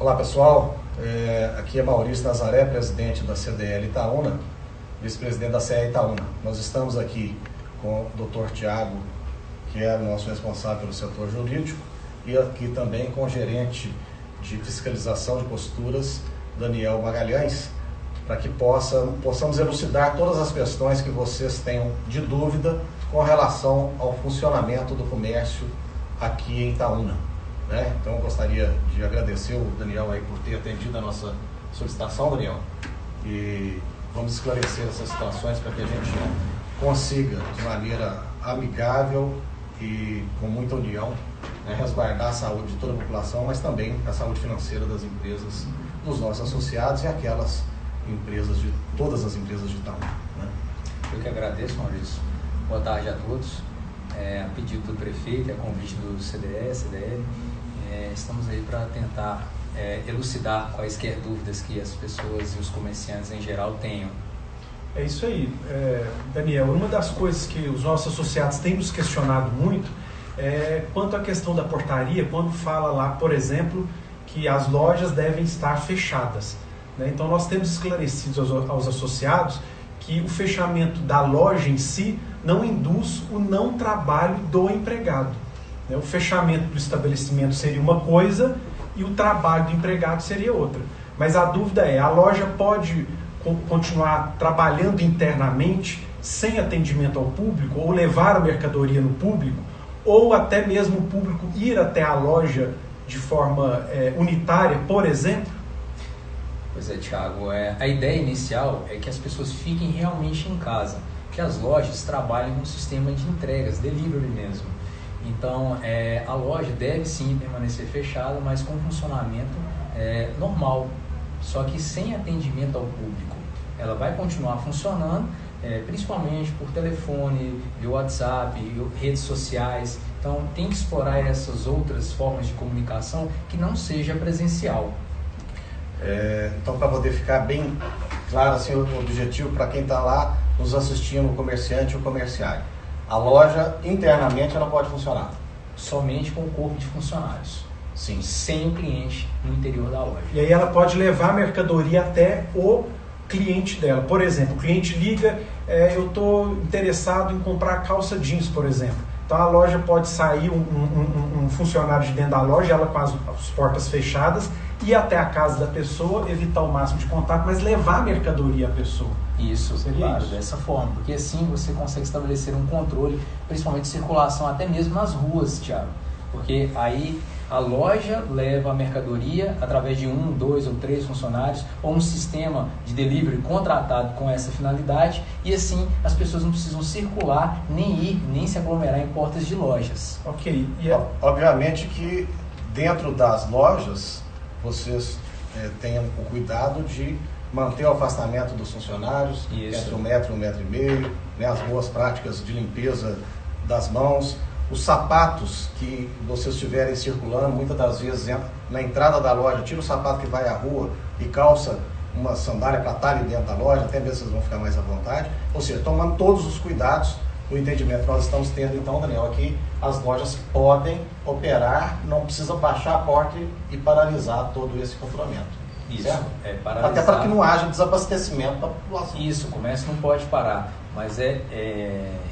Olá pessoal, aqui é Maurício Nazaré, presidente da CDL Itaúna, vice-presidente da CE Itaúna. Nós estamos aqui com o Dr. Tiago, que é o nosso responsável pelo setor jurídico, e aqui também com o gerente de fiscalização de posturas, Daniel Magalhães, para que possamos elucidar todas as questões que vocês tenham de dúvida com relação ao funcionamento do comércio aqui em Itaúna. Então eu gostaria de agradecer o Daniel aí por ter atendido a nossa solicitação, Daniel, e vamos esclarecer essas situações para que a gente consiga, de maneira amigável e com muita união, resguardar a saúde de toda a população, mas também a saúde financeira das empresas, dos nossos associados e aquelas empresas, de todas as empresas de Itaúna. Eu que agradeço, Maurício. Boa tarde a todos. A pedido do prefeito, a convite do CDL, estamos aí para tentar elucidar quaisquer dúvidas que as pessoas e os comerciantes em geral tenham. É isso aí, Daniel. Uma das coisas que os nossos associados têm nos questionado muito é quanto à questão da portaria, quando fala lá, por exemplo, que as lojas devem estar fechadas. Então nós temos esclarecido aos associados que o fechamento da loja em si não induz o não trabalho do empregado. O fechamento do estabelecimento seria uma coisa e o trabalho do empregado seria outra. Mas a dúvida é, a loja pode continuar trabalhando internamente sem atendimento ao público, ou levar a mercadoria no público, ou até mesmo o público ir até a loja de forma unitária, por exemplo? Pois é, Thiago, a ideia inicial é que as pessoas fiquem realmente em casa, que as lojas trabalhem com um sistema de entregas, delivery mesmo. Então, a loja deve sim permanecer fechada, mas com funcionamento normal, só que sem atendimento ao público. Ela vai continuar funcionando, principalmente por telefone, via WhatsApp, redes sociais. Então, tem que explorar essas outras formas de comunicação que não seja presencial. Então, para poder ficar bem claro assim, o objetivo para quem está lá nos assistindo, o comerciante e o comerciário, a loja internamente ela pode funcionar? Somente com o corpo de funcionários. Sim. Sem cliente no interior da loja. E aí ela pode levar a mercadoria até o cliente dela. Por exemplo, o cliente liga, eu estou interessado em comprar calça jeans, por exemplo. Então a loja pode sair, um funcionário de dentro da loja, ela com as portas fechadas, ir até a casa da pessoa, evitar o máximo de contato, mas levar a mercadoria à pessoa. Isso, seria claro, isso? Dessa forma, porque assim você consegue estabelecer um controle, principalmente de circulação, até mesmo nas ruas, Thiago. Porque aí a loja leva a mercadoria através de 1, 2 ou 3 funcionários, ou um sistema de delivery contratado com essa finalidade, e assim as pessoas não precisam circular, nem ir, nem se aglomerar em portas de lojas. Ok. Obviamente que dentro das lojas, vocês tenham o cuidado de manter o afastamento dos funcionários, entre 1 metro e 1,5 metro, as boas práticas de limpeza das mãos, os sapatos que vocês estiverem circulando, muitas das vezes na entrada da loja, tira o sapato que vai à rua e calça uma sandália para estar ali dentro da loja, até mesmo vocês vão ficar mais à vontade, ou seja, tomando todos os cuidados. O entendimento que nós estamos tendo, então, Daniel, aqui as lojas podem operar, não precisa baixar a porta e paralisar todo esse controlamento. Isso, certo? Paralisar. Até para que não haja desabastecimento da população. Isso, o comércio não pode parar, mas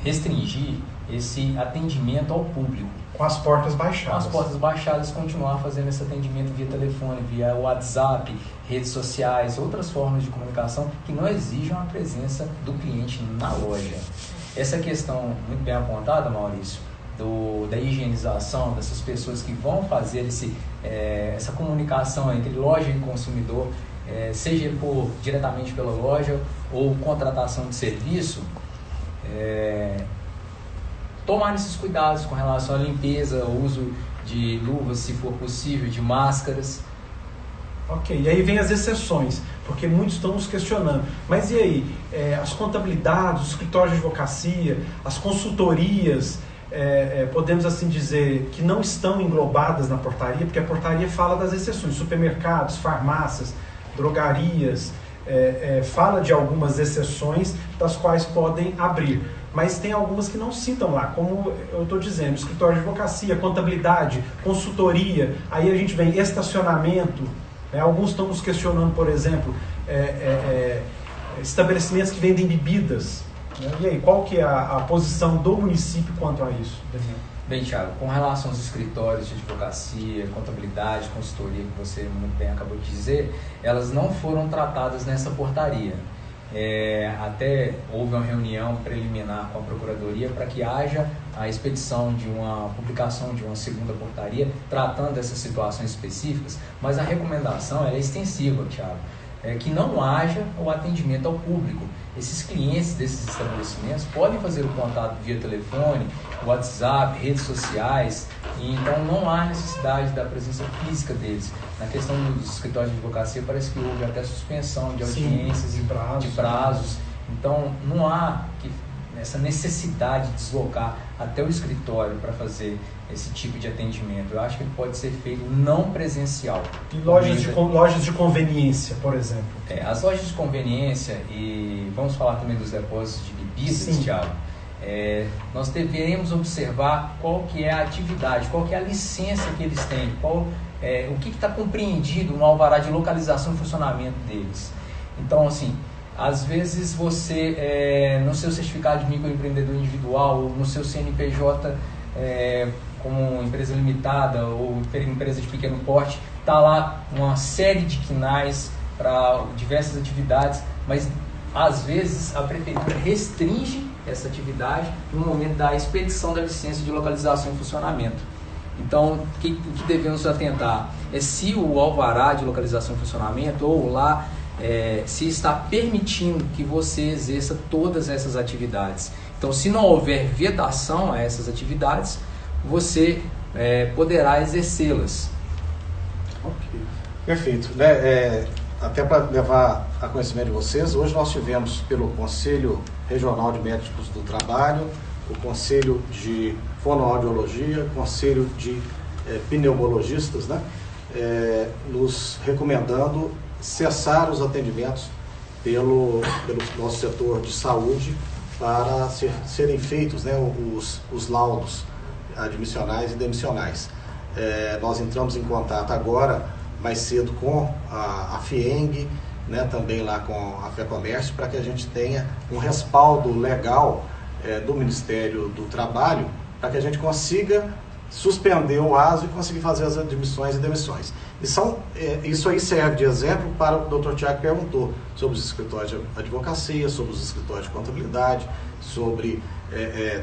restringir esse atendimento ao público. Com as portas baixadas. Com as portas baixadas, continuar fazendo esse atendimento via telefone, via WhatsApp, redes sociais, outras formas de comunicação que não exijam a presença do cliente na loja. Essa questão muito bem apontada, Maurício, da higienização dessas pessoas que vão fazer essa comunicação entre loja e consumidor, seja diretamente pela loja ou contratação de serviço, tomar esses cuidados com relação à limpeza, uso de luvas, se for possível, de máscaras. Ok, e aí vem as exceções, porque muitos estão nos questionando. Mas e aí, as contabilidades, os escritórios de advocacia, as consultorias, podemos assim dizer, que não estão englobadas na portaria, porque a portaria fala das exceções, supermercados, farmácias, drogarias, fala de algumas exceções das quais podem abrir. Mas tem algumas que não citam lá, como eu estou dizendo, escritório de advocacia, contabilidade, consultoria, aí a gente vem estacionamento, né? Alguns estão nos questionando, por exemplo, estabelecimentos que vendem bebidas, né? E aí, qual que é a posição do município quanto a isso, Daniel? Bem, Thiago, com relação aos escritórios de advocacia, contabilidade, consultoria, que você muito bem acabou de dizer, elas não foram tratadas nessa portaria. Até houve uma reunião preliminar com a Procuradoria para que haja a expedição de uma publicação de uma segunda portaria tratando dessas situações específicas, mas a recomendação é extensiva, Thiago, que não haja o atendimento ao público. Esses clientes desses estabelecimentos podem fazer o contato via telefone, WhatsApp, redes sociais, e então não há necessidade da presença física deles. Na questão dos escritórios de advocacia, parece que houve até suspensão de audiências, de prazos. Então, não há essa necessidade de deslocar até o escritório para fazer esse tipo de atendimento. Eu acho que ele pode ser feito não presencial. E lojas de conveniência, por exemplo? As lojas de conveniência, e vamos falar também dos depósitos de bebidas, Thiago, nós deveremos observar qual que é a atividade, qual que é a licença que eles têm, o que está compreendido no alvará de localização e funcionamento deles. Então, assim, às vezes você, no seu certificado de microempreendedor individual, ou no seu CNPJ como empresa limitada ou empresa de pequeno porte, está lá uma série de quinais para diversas atividades, mas às vezes a prefeitura restringe essa atividade no momento da expedição da licença de localização e funcionamento. Então, o que devemos atentar é se o alvará de localização e funcionamento ou lá se está permitindo que você exerça todas essas atividades. Então, se não houver vedação a essas atividades, você poderá exercê-las. Ok, perfeito. Até para levar a conhecimento de vocês, hoje nós tivemos pelo Conselho Regional de Médicos do Trabalho, o Conselho de Fonoaudiologia, o Conselho de Pneumologistas, né, nos recomendando cessar os atendimentos pelo nosso setor de saúde para serem feitos, né, os laudos admissionais e demissionais. Nós entramos em contato agora, mais cedo, com a FIENG, né, também lá com a FEComércio, para que a gente tenha um respaldo legal do Ministério do Trabalho, para que a gente consiga suspender o ASO e conseguir fazer as admissões e demissões. Isso aí serve de exemplo para o Dr. Tiago que perguntou sobre os escritórios de advocacia, sobre os escritórios de contabilidade, sobre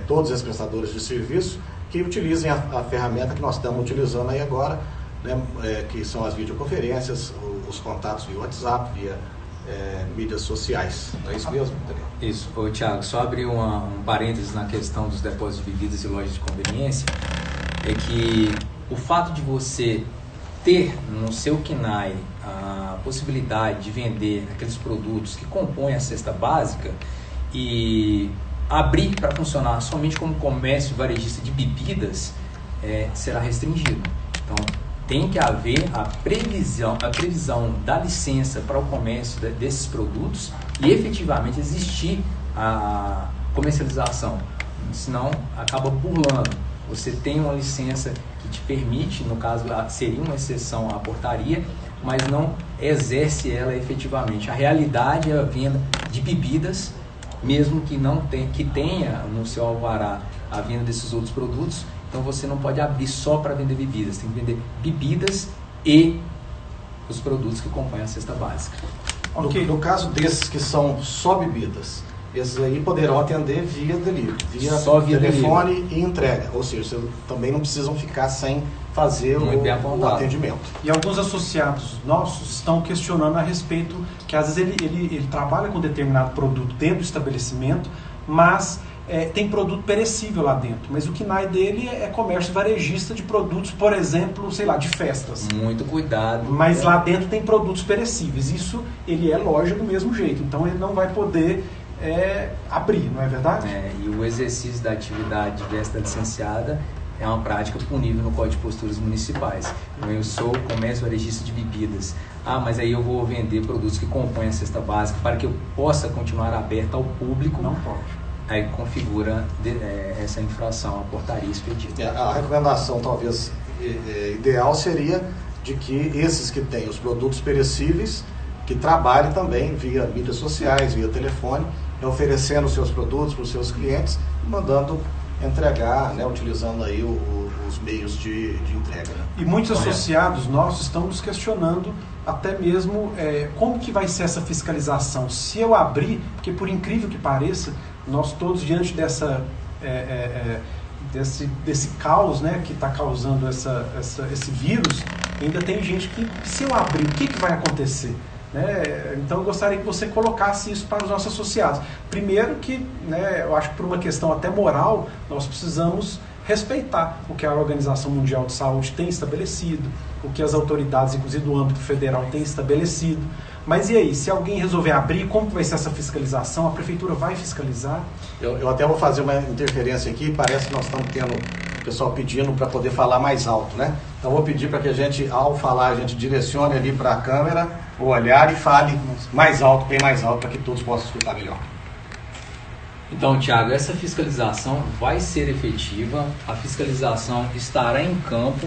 todos os prestadores de serviço que utilizem a ferramenta que nós estamos utilizando aí agora, né, que são as videoconferências, os contatos via WhatsApp, via mídias sociais. Não é isso mesmo, Daniel? Isso. Ô, Thiago, só abrir um parênteses na questão dos depósitos de bebidas e lojas de conveniência, é que o fato de você ter no seu KNAI a possibilidade de vender aqueles produtos que compõem a cesta básica e abrir para funcionar somente como comércio varejista de bebidas, será restringido. Então, tem que haver a previsão da licença para o comércio desses produtos e efetivamente existir a comercialização, senão acaba burlando. Você tem uma licença que te permite, no caso seria uma exceção à portaria, mas não exerce ela efetivamente. A realidade é a venda de bebidas, mesmo que tenha no seu alvará a venda desses outros produtos. Então você não pode abrir só para vender bebidas, tem que vender bebidas e os produtos que compõem a cesta básica. Okay. No caso desses que são só bebidas, esses aí poderão atender via delivery, via telefone delivery e entrega, ou seja, vocês também não precisam ficar sem fazer o atendimento. E alguns associados nossos estão questionando a respeito que às vezes ele trabalha com determinado produto dentro do estabelecimento, mas tem produto perecível lá dentro, mas o KNAI dele é comércio varejista de produtos, por exemplo, sei lá, de festas. Muito cuidado. Mas lá dentro tem produtos perecíveis, isso ele é loja do mesmo jeito, então ele não vai poder abrir, não é verdade? E o exercício da atividade diversa licenciada é uma prática punível no Código de Posturas Municipais. Então, eu sou comércio varejista de bebidas. Mas aí eu vou vender produtos que compõem a cesta básica para que eu possa continuar aberto ao público. Não pode. Aí configura essa infração, a portaria expedida. A recomendação talvez ideal seria de que esses que têm os produtos perecíveis, que trabalhem também via mídias sociais, via telefone, oferecendo seus produtos para os seus clientes e mandando entregar, né, utilizando aí os meios de entrega. Né? E muitos associados nossos estão nos questionando até mesmo como que vai ser essa fiscalização. Se eu abrir, porque por incrível que pareça, nós todos diante desse caos, né, que está causando esse vírus, ainda tem gente que, se eu abrir, o que vai acontecer? Então eu gostaria que você colocasse isso para os nossos associados. Primeiro que, né, eu acho que por uma questão até moral, nós precisamos respeitar o que a Organização Mundial de Saúde tem estabelecido, o que as autoridades, inclusive do âmbito federal, têm estabelecido. Mas e aí, se alguém resolver abrir, como vai ser essa fiscalização? A prefeitura vai fiscalizar? Eu até vou fazer uma interferência aqui, parece que nós estamos tendo o pessoal pedindo para poder falar mais alto, né? Então vou pedir para que a gente, ao falar, a gente direcione ali para a câmera, o olhar e fale mais alto, bem mais alto, para que todos possam escutar melhor. Então, Tiago, essa fiscalização vai ser efetiva, a fiscalização estará em campo.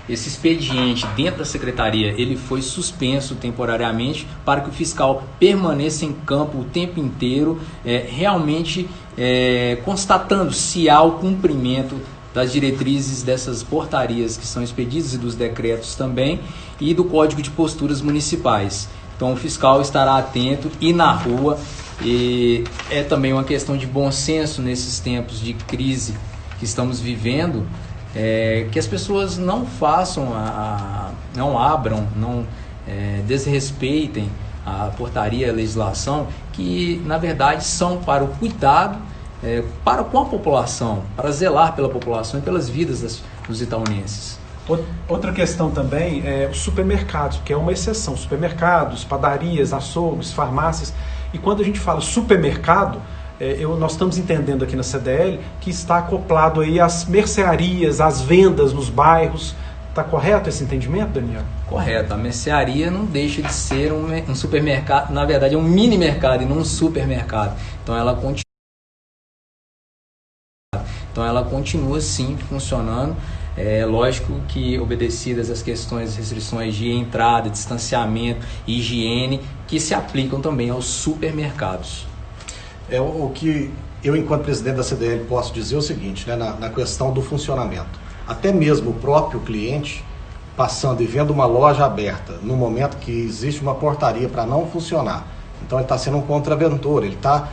Esse expediente dentro da secretaria, ele foi suspenso temporariamente para que o fiscal permaneça em campo o tempo inteiro, realmente constatando se há o cumprimento das diretrizes dessas portarias que são expedidas e dos decretos também, e do Código de Posturas Municipais. Então o fiscal estará atento e na rua, e é também uma questão de bom senso nesses tempos de crise que estamos vivendo, que as pessoas não façam, não abram, não desrespeitem a portaria, a legislação, que na verdade são para o cuidado para com a população, para zelar pela população e pelas vidas dos itaunenses. Outra questão também é os supermercados, que é uma exceção. Supermercados, padarias, açougues, farmácias. E quando a gente fala supermercado, nós estamos entendendo aqui na CDL que está acoplado aí às mercearias, às vendas nos bairros. Está correto esse entendimento, Daniel? Correto. A mercearia não deixa de ser um supermercado, na verdade é um mini mercado e não um supermercado. Então ela continua sim funcionando. Lógico que obedecidas as questões, restrições de entrada, distanciamento, higiene, que se aplicam também aos supermercados. O que eu, enquanto presidente da CDL, posso dizer é o seguinte, né, na questão do funcionamento. Até mesmo o próprio cliente, passando e vendo uma loja aberta, no momento que existe uma portaria para não funcionar, então ele está sendo um contraventor, ele está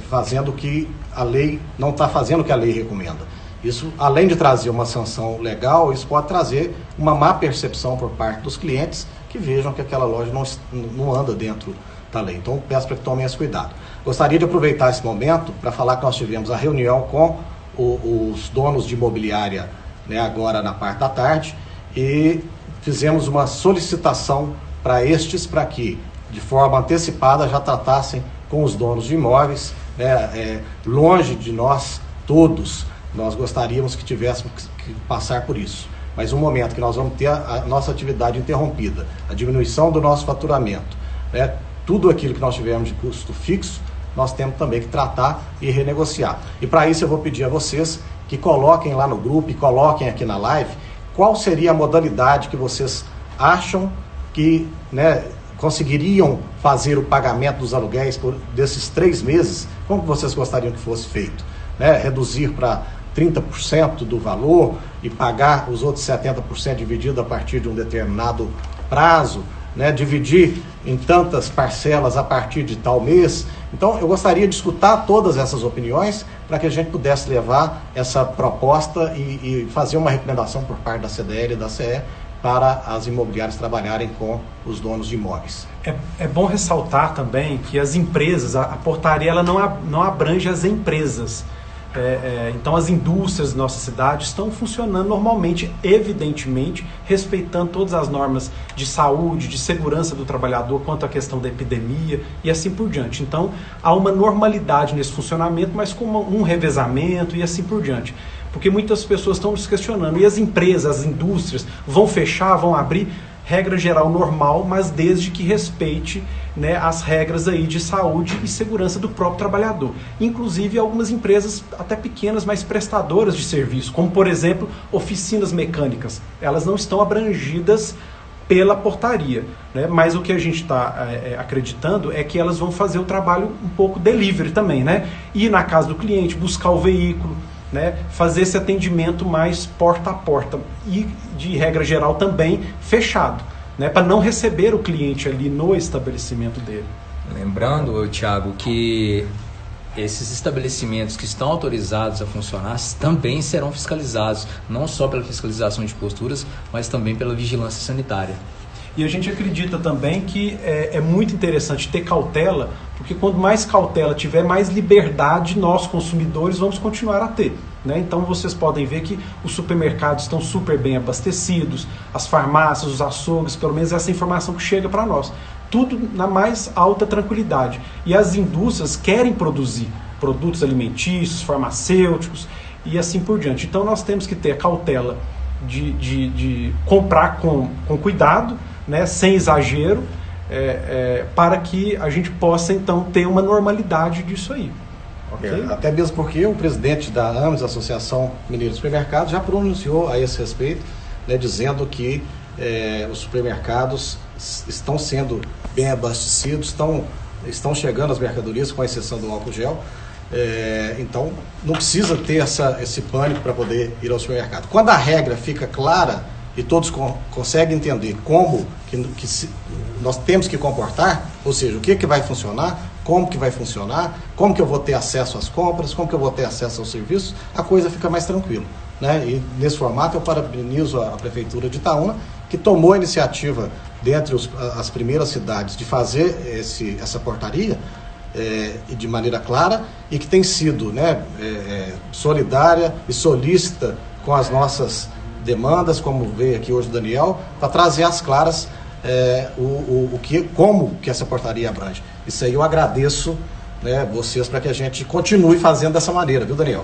fazendo o que a lei, não está fazendo o que a lei recomenda. Isso, além de trazer uma sanção legal, isso pode trazer uma má percepção por parte dos clientes que vejam que aquela loja não anda dentro da lei. Então, peço para que tomem esse cuidado. Gostaria de aproveitar esse momento para falar que nós tivemos a reunião com os donos de imobiliária, né, agora na parte da tarde, e fizemos uma solicitação para estes, para que, de forma antecipada, já tratassem com os donos de imóveis, longe de nós todos. Nós gostaríamos que tivéssemos que passar por isso. Mas um momento que nós vamos ter a nossa atividade interrompida, a diminuição do nosso faturamento, né, tudo aquilo que nós tivemos de custo fixo, nós temos também que tratar e renegociar. E para isso eu vou pedir a vocês que coloquem lá no grupo e coloquem aqui na live qual seria a modalidade que vocês acham que, né, conseguiriam fazer o pagamento dos aluguéis desses 3 meses, como vocês gostariam que fosse feito? Né? Reduzir para 30% do valor e pagar os outros 70% dividido a partir de um determinado prazo, né? Dividir em tantas parcelas a partir de tal mês. Então, eu gostaria de escutar todas essas opiniões para que a gente pudesse levar essa proposta e fazer uma recomendação por parte da CDL e da CE para as imobiliárias trabalharem com os donos de imóveis. É bom ressaltar também que as empresas, a portaria ela não abrange as empresas. Então as indústrias da nossa cidade estão funcionando normalmente, evidentemente, respeitando todas as normas de saúde, de segurança do trabalhador quanto à questão da epidemia e assim por diante. Então há uma normalidade nesse funcionamento, mas com um revezamento e assim por diante. Porque muitas pessoas estão nos questionando, e as empresas, as indústrias vão fechar, vão abrir? Regra geral normal, mas desde que respeite, né, as regras aí de saúde e segurança do próprio trabalhador. Inclusive algumas empresas até pequenas, mas prestadoras de serviço, como por exemplo oficinas mecânicas, elas não estão abrangidas pela portaria, né? Mas o que a gente está acreditando é que elas vão fazer o trabalho um pouco delivery também, né? Ir na casa do cliente, buscar o veículo, né? Fazer esse atendimento mais porta a porta e, de regra geral, também fechado, né? Para não receber o cliente ali no estabelecimento dele. Lembrando, Thiago, que esses estabelecimentos que estão autorizados a funcionar também serão fiscalizados, não só pela fiscalização de posturas, mas também pela vigilância sanitária. E a gente acredita também que é muito interessante ter cautela, porque quanto mais cautela tiver, mais liberdade nós, consumidores, vamos continuar a ter, né? Então vocês podem ver que os supermercados estão super bem abastecidos, as farmácias, os açougues, pelo menos essa informação que chega para nós. Tudo na mais alta tranquilidade. E as indústrias querem produzir produtos alimentícios, farmacêuticos e assim por diante. Então nós temos que ter a cautela de comprar com cuidado, né, sem exagero, para que a gente possa então ter uma normalidade disso aí. Okay? Até mesmo porque o presidente da AMES, Associação Mineira de Supermercados, já pronunciou a esse respeito, né, dizendo que os supermercados estão sendo bem abastecidos, estão chegando as mercadorias, com exceção do álcool gel. Então não precisa ter esse pânico para poder ir ao supermercado. Quando a regra fica clara e todos conseguem entender como que nós temos que comportar, ou seja, o que vai funcionar, como que vai funcionar, como que eu vou ter acesso às compras, como que eu vou ter acesso aos serviços, a coisa fica mais tranquila, né? E nesse formato eu parabenizo a Prefeitura de Itaúna, que tomou a iniciativa dentre as primeiras cidades de fazer essa portaria e de maneira clara, e que tem sido, né, solidária e solícita com as nossas demandas, como veio aqui hoje o Daniel, para trazer às claras como que essa portaria abrange. Isso aí eu agradeço, né, vocês, para que a gente continue fazendo dessa maneira, viu, Daniel?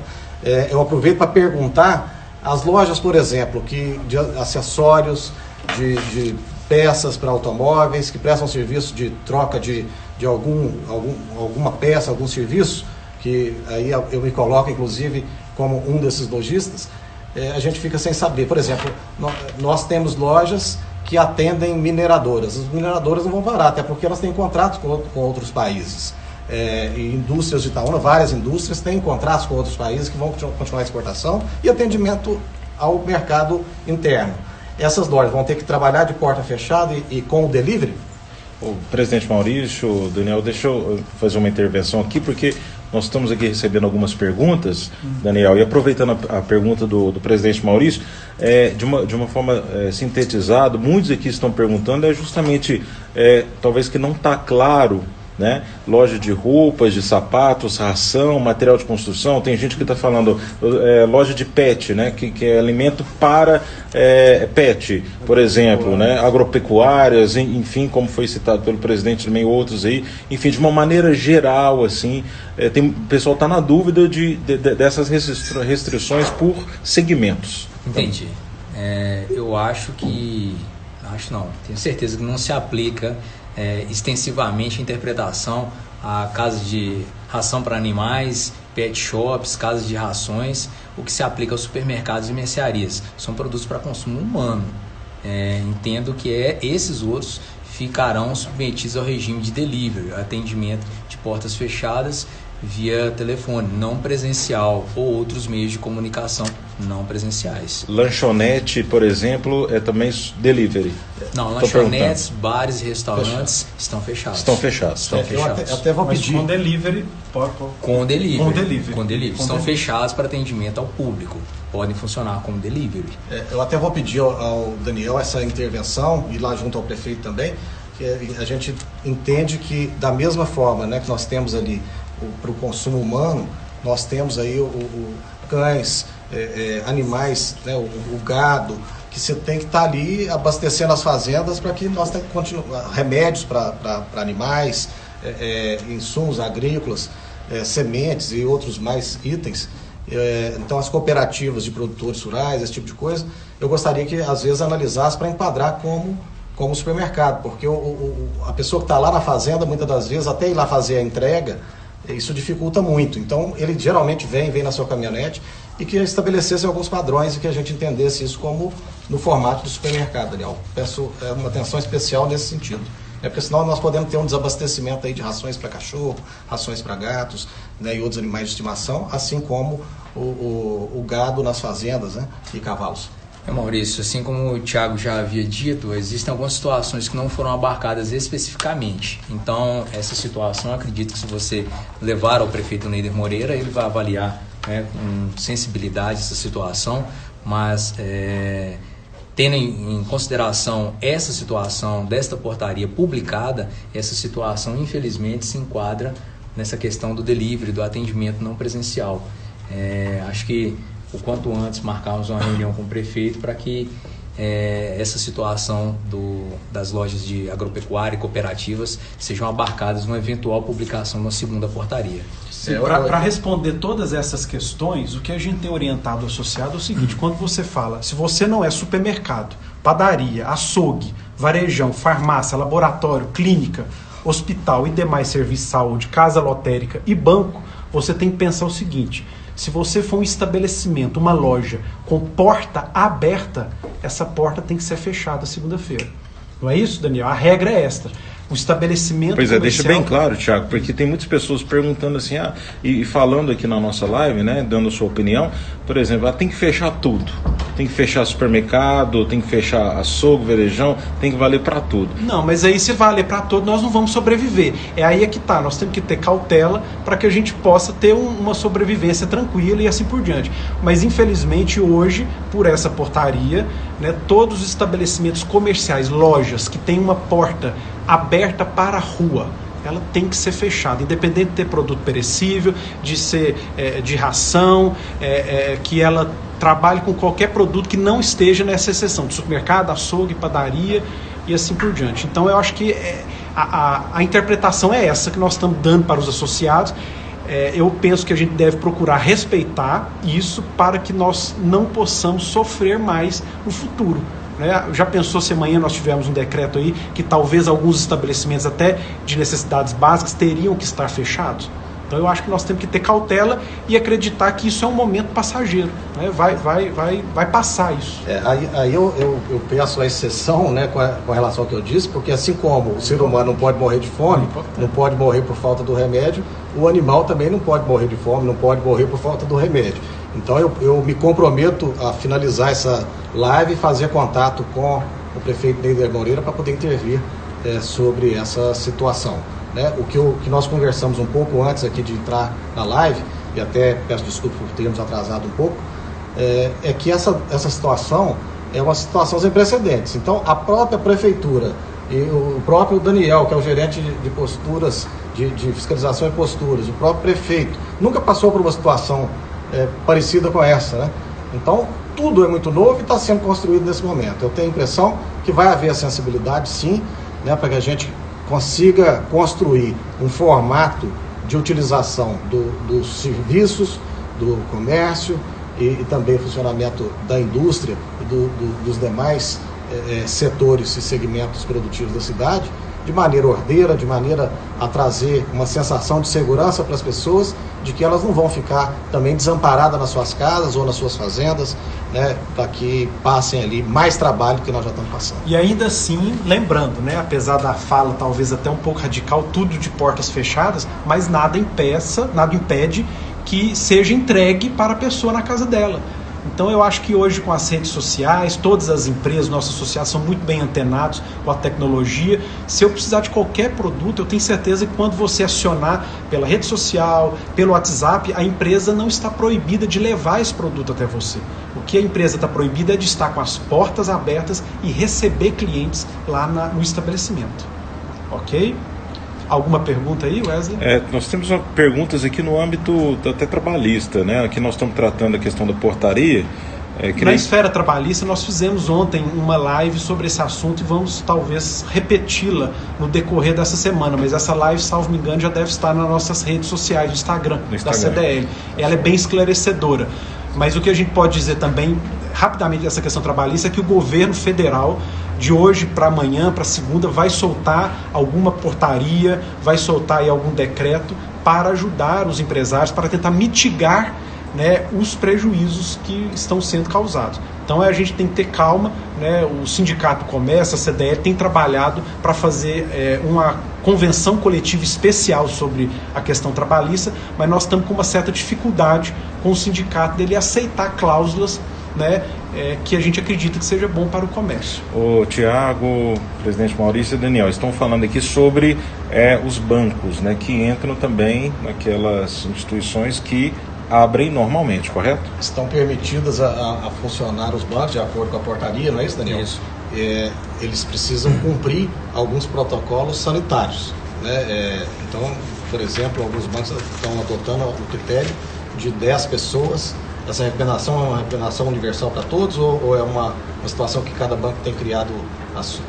Eu aproveito para perguntar, as lojas, por exemplo, de acessórios, de peças para automóveis, que prestam serviço de troca de alguma peça, algum serviço, que aí eu me coloco, inclusive, como um desses lojistas, a gente fica sem saber. Por exemplo, nós temos lojas que atendem mineradoras. As mineradoras não vão parar, até porque elas têm contratos com outros países. E indústrias de Itaúna, várias indústrias têm contratos com outros países que vão continuar a exportação e atendimento ao mercado interno. Essas lojas vão ter que trabalhar de porta fechada e com o delivery? O presidente Maurício, Daniel, deixa eu fazer uma intervenção aqui, porque nós estamos aqui recebendo algumas perguntas, Daniel, e aproveitando a pergunta do presidente Maurício, de uma forma sintetizada, muitos aqui estão perguntando, justamente, talvez que não está claro, né? Loja de roupas, de sapatos, ração, material de construção. Tem gente que está falando loja de pet, né? Que é alimento para pet, por exemplo, né? Agropecuárias, enfim, como foi citado pelo presidente também, outros aí, enfim, de uma maneira geral, assim, o pessoal está na dúvida dessas restrições por segmentos. Entendi. Eu tenho certeza que não se aplica extensivamente a interpretação a casas de ração para animais, pet shops, casas de rações. O que se aplica aos supermercados e mercearias são produtos para consumo humano. Entendo que esses outros ficarão submetidos ao regime de delivery, atendimento de portas fechadas via telefone, não presencial, ou outros meios de comunicação não presenciais. Lanchonete, por exemplo, é também delivery? Não, lanchonetes, bares e restaurantes estão fechados. Estão fechados. Eu até vou pedir. Mas com delivery, com delivery. Estão fechados para atendimento ao público. Podem funcionar como delivery. Eu até vou pedir ao Daniel essa intervenção, e lá junto ao prefeito também, que a gente entende que, da mesma forma, né, que nós temos ali para o consumo humano, nós temos aí cães, animais, né, o gado, que você tem que estar ali abastecendo as fazendas para que nós tenhamos remédios para animais, insumos agrícolas, sementes e outros mais itens. Então as cooperativas de produtores rurais, esse tipo de coisa, eu gostaria que às vezes analisasse para enquadrar como como o supermercado, porque a pessoa que está lá na fazenda, muitas das vezes, até ir lá fazer a entrega, isso dificulta muito. Então, ele geralmente vem na sua caminhonete e que estabelecesse alguns padrões e que a gente entendesse isso como no formato do supermercado, Daniel. Peço uma atenção especial nesse sentido. Porque senão nós podemos ter um desabastecimento aí de rações para cachorro, rações para gatos, né, e outros animais de estimação, assim como o gado nas fazendas, né, e cavalos. Maurício, assim como o Thiago já havia dito, existem algumas situações que não foram abarcadas especificamente. Então, essa situação, eu acredito que se você levar ao prefeito Neider Moreira, ele vai avaliar, né, com sensibilidade essa situação, mas tendo em consideração essa situação desta portaria publicada, essa situação infelizmente se enquadra nessa questão do delivery, do atendimento não presencial. Acho que o quanto antes marcarmos uma reunião com o prefeito para que essa situação das lojas de agropecuária e cooperativas sejam abarcadas numa eventual publicação na segunda portaria. Para responder todas essas questões, o que a gente tem orientado o associado é o seguinte: quando você fala, se você não é supermercado, padaria, açougue, varejão, farmácia, laboratório, clínica, hospital e demais serviços de saúde, casa lotérica e banco, você tem que pensar o seguinte: se você for um estabelecimento, uma loja com porta aberta, essa porta tem que ser fechada segunda-feira. Não é isso, Daniel? A regra é esta. O estabelecimento comercial... deixa bem claro, Thiago, porque tem muitas pessoas perguntando assim, e falando aqui na nossa live, né, dando a sua opinião, por exemplo, tem que fechar tudo. Tem que fechar supermercado, tem que fechar açougue, varejão, tem que valer para tudo. Não, mas aí se valer para tudo, nós não vamos sobreviver. É aí é que tá, nós temos que ter cautela para que a gente possa ter uma sobrevivência tranquila e assim por diante. Mas infelizmente hoje, por essa portaria, né, todos os estabelecimentos comerciais, lojas que têm uma porta aberta para a rua, ela tem que ser fechada, independente de ter produto perecível, de ser de ração, que ela trabalhe com qualquer produto que não esteja nessa exceção, de supermercado, açougue, padaria e assim por diante. Então eu acho que a interpretação é essa que nós estamos dando para os associados. Eu penso que a gente deve procurar respeitar isso para que nós não possamos sofrer mais no futuro. Já pensou se amanhã nós tivermos um decreto aí que talvez alguns estabelecimentos até de necessidades básicas teriam que estar fechados? Então eu acho que nós temos que ter cautela e acreditar que isso é um momento passageiro, né? Vai passar isso. Aí eu peço a exceção, né, com relação ao que eu disse, porque assim como o ser humano não pode morrer de fome, não pode morrer por falta do remédio, o animal também não pode morrer de fome, não pode morrer por falta do remédio. Então eu me comprometo a finalizar essa live e fazer contato com o prefeito Neider Moreira para poder intervir sobre essa situação. Né? O que nós conversamos um pouco antes aqui de entrar na live, e até peço desculpa por termos atrasado um pouco, é que essa situação é uma situação sem precedentes. Então a própria prefeitura e o próprio Daniel, que é o gerente de posturas, de fiscalização e posturas, o próprio prefeito, nunca passou por uma situação parecida com essa, né? Então tudo é muito novo e está sendo construído nesse momento. Eu tenho a impressão que vai haver a sensibilidade, sim, né, para que a gente consiga construir um formato de utilização dos serviços, do comércio e também funcionamento da indústria e dos demais setores e segmentos produtivos da cidade, de maneira ordeira, de maneira a trazer uma sensação de segurança para as pessoas, de que elas não vão ficar também desamparadas nas suas casas ou nas suas fazendas, né, para que passem ali mais trabalho que nós já estamos passando. E ainda assim, lembrando, né, apesar da fala talvez até um pouco radical, tudo de portas fechadas, mas nada impede que seja entregue para a pessoa na casa dela. Então eu acho que hoje com as redes sociais, todas as empresas, nossos associados são muito bem antenados com a tecnologia. Se eu precisar de qualquer produto, eu tenho certeza que quando você acionar pela rede social, pelo WhatsApp, a empresa não está proibida de levar esse produto até você. O que a empresa está proibida é de estar com as portas abertas e receber clientes lá no estabelecimento. Ok? Alguma pergunta aí, Wesley? Nós temos perguntas aqui no âmbito até trabalhista, né? Aqui nós estamos tratando a questão da portaria. Na esfera trabalhista, nós fizemos ontem uma live sobre esse assunto e vamos talvez repeti-la no decorrer dessa semana, mas essa live, salvo me engano, já deve estar nas nossas redes sociais, no Instagram. Da CDL. Ela é bem esclarecedora. Mas o que a gente pode dizer também, rapidamente dessa questão trabalhista, é que o governo federal, de hoje para amanhã, para segunda, vai soltar alguma portaria, vai soltar aí algum decreto para ajudar os empresários, para tentar mitigar, né, os prejuízos que estão sendo causados. Então a gente tem que ter calma, né? O Sindicato Comércio, a CDL, tem trabalhado para fazer uma convenção coletiva especial sobre a questão trabalhista, mas nós estamos com uma certa dificuldade com o sindicato dele aceitar cláusulas, né, que a gente acredita que seja bom para o comércio. O Tiago, presidente Maurício e Daniel estão falando aqui sobre os bancos, né, que entram também naquelas instituições que abrem normalmente, correto? Estão permitidas a funcionar os bancos de acordo com a portaria, não é isso, Daniel? Isso. Eles precisam cumprir alguns protocolos sanitários, né? Então, por exemplo, alguns bancos estão adotando o critério de 10 pessoas. Essa repenação é uma repenação universal para todos ou é uma situação que cada banco tem criado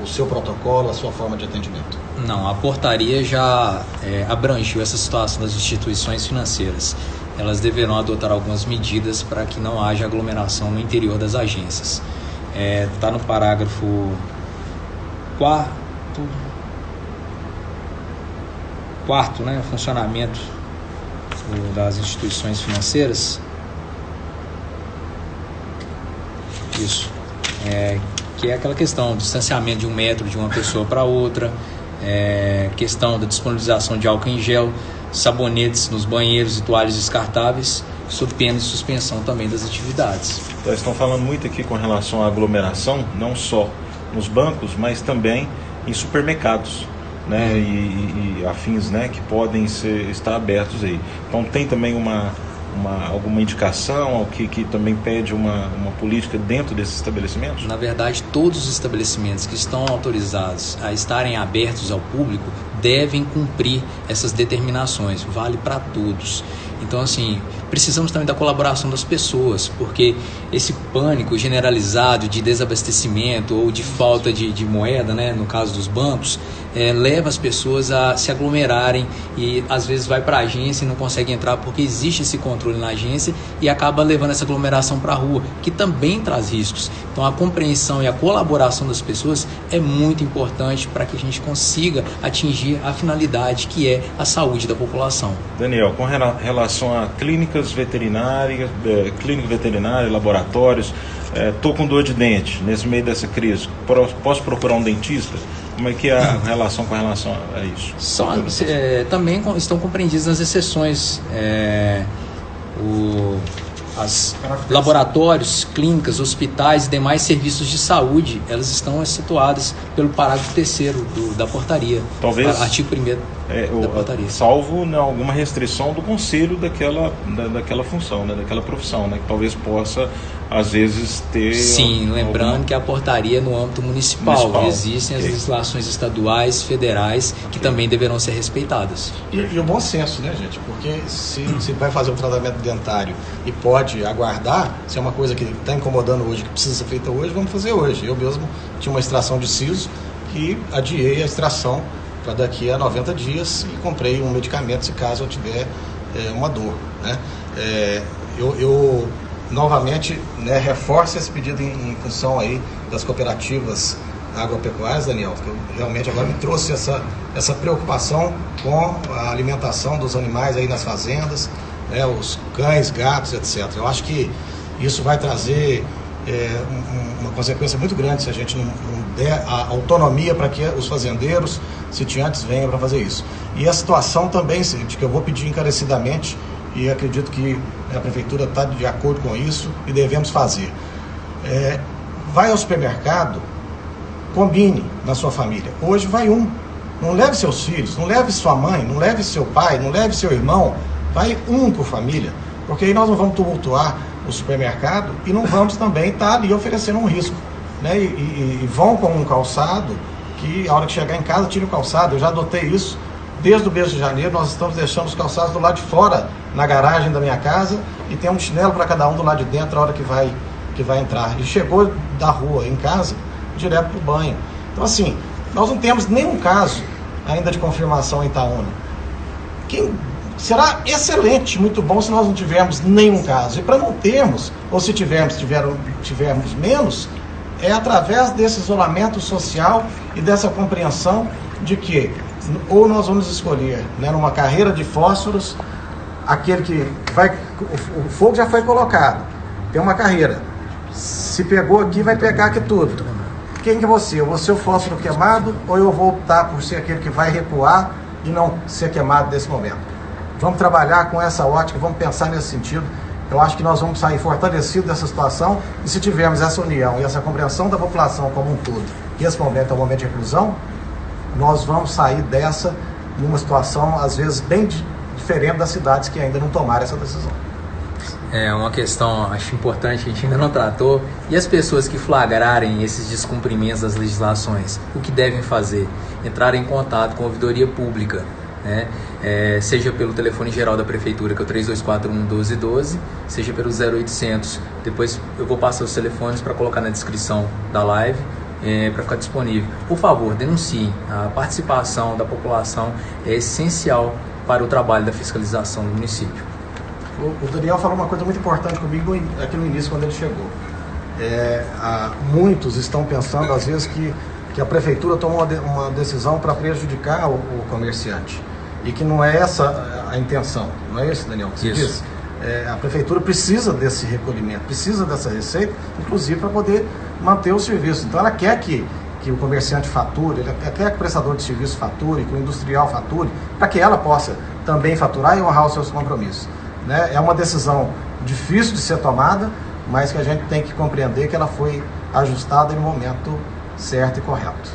o seu protocolo, a sua forma de atendimento? Não, a portaria já abrangiu essa situação das instituições financeiras. Elas deverão adotar algumas medidas para que não haja aglomeração no interior das agências. Está no parágrafo 4º, né, funcionamento das instituições financeiras. Isso. Que é aquela questão do distanciamento de 1 metro de uma pessoa para outra, questão da disponibilização de álcool em gel, sabonetes nos banheiros e toalhas descartáveis, sob pena de suspensão também das atividades. Então, estão falando muito aqui com relação à aglomeração, não só nos bancos, mas também em supermercados, né, e afins, né, que podem estar abertos aí. Então tem também alguma indicação que também pede uma política dentro desses estabelecimentos? Na verdade, todos os estabelecimentos que estão autorizados a estarem abertos ao público devem cumprir essas determinações, vale para todos. Então, assim, precisamos também da colaboração das pessoas, porque esse pânico generalizado de desabastecimento ou de falta de moeda, né, no caso dos bancos, leva as pessoas a se aglomerarem e às vezes vai para a agência e não consegue entrar porque existe esse controle na agência e acaba levando essa aglomeração para a rua, que também traz riscos. Então a compreensão e a colaboração das pessoas é muito importante para que a gente consiga atingir a finalidade que é a saúde da população. Daniel, com relação a clínicas veterinárias, clínica veterinária, laboratórios, estou com dor de dente nesse meio dessa crise, posso procurar um dentista? Como é que é a relação a isso? Também estão compreendidas nas exceções laboratórios, clínicas, hospitais e demais serviços de saúde, elas estão situadas pelo parágrafo 3º da portaria, talvez, artigo 1º da portaria. Salvo alguma restrição do conselho daquela função, né, daquela profissão, né, que talvez possa, às vezes, ter... Sim, lembrando que a portaria é no âmbito municipal. Existem as legislações estaduais, federais, que também deverão ser respeitadas. E o bom senso, né, gente? Porque se vai fazer um tratamento dentário e pode aguardar, se é uma coisa que está incomodando hoje, que precisa ser feita hoje, vamos fazer hoje. Eu mesmo tinha uma extração de siso que adiei a extração para daqui a 90 dias e comprei um medicamento se caso eu tiver uma dor, né? Eu novamente, né, reforço esse pedido em função aí das cooperativas agropecuárias, Daniel, que eu realmente agora me trouxe essa preocupação com a alimentação dos animais aí nas fazendas, né, os cães, gatos, etc. Eu acho que isso vai trazer uma consequência muito grande se a gente não der a autonomia para que os fazendeiros, sitiantes, venham para fazer isso. E a situação também, que eu vou pedir encarecidamente, e acredito que a Prefeitura está de acordo com isso e devemos fazer. Vai ao supermercado, combine na sua família. Hoje vai um. Não leve seus filhos, não leve sua mãe, não leve seu pai, não leve seu irmão. Vai um por família, porque aí nós não vamos tumultuar o supermercado e não vamos também estar ali oferecendo um risco, né? E vão com um calçado que a hora que chegar em casa tire o calçado. Eu já adotei isso. Desde o mês de janeiro nós estamos deixando os calçados do lado de fora, na garagem da minha casa, e tem um chinelo para cada um do lado de dentro a hora que vai entrar. E chegou da rua em casa, direto para o banho. Então, assim, nós não temos nenhum caso ainda de confirmação em Itaúna. será excelente, muito bom se nós não tivermos nenhum caso. E para não termos, ou se tivermos menos, é através desse isolamento social e dessa compreensão de que ou nós vamos escolher, né, numa carreira de fósforos, aquele que vai, o fogo já foi colocado, tem uma carreira, se pegou aqui, vai pegar aqui tudo. Quem que é você? Eu vou ser o fósforo queimado ou eu vou optar por ser aquele que vai recuar e não ser queimado nesse momento? Vamos trabalhar com essa ótica, vamos pensar nesse sentido. Eu acho que nós vamos sair fortalecidos dessa situação, e se tivermos essa união e essa compreensão da população como um todo, e esse momento é um momento de reclusão, nós vamos sair dessa numa situação, às vezes, bem diferente das cidades que ainda não tomaram essa decisão. É uma questão, acho importante, a gente ainda não tratou. E as pessoas que flagrarem esses descumprimentos das legislações, o que devem fazer? Entrar em contato com a ouvidoria pública, né? Seja pelo telefone geral da Prefeitura, que é o 3241-1212, seja pelo 0800. Depois eu vou passar os telefones para colocar na descrição da live, para ficar disponível. Por favor, denunciem. A participação da população é essencial para o trabalho da fiscalização do município. O Daniel falou uma coisa muito importante comigo aqui no início, quando ele chegou. Muitos estão pensando, às vezes, que a prefeitura tomou uma decisão para prejudicar o comerciante. E que não é essa a intenção. Não é isso, Daniel, que você diz? A prefeitura precisa desse recolhimento, precisa dessa receita, inclusive para poder manter o serviço. Então ela quer que o comerciante fature, ela quer que o prestador de serviço fature, que o industrial fature, para que ela possa também faturar e honrar os seus compromissos. Né? É uma decisão difícil de ser tomada, mas que a gente tem que compreender que ela foi ajustada no momento certo e correto.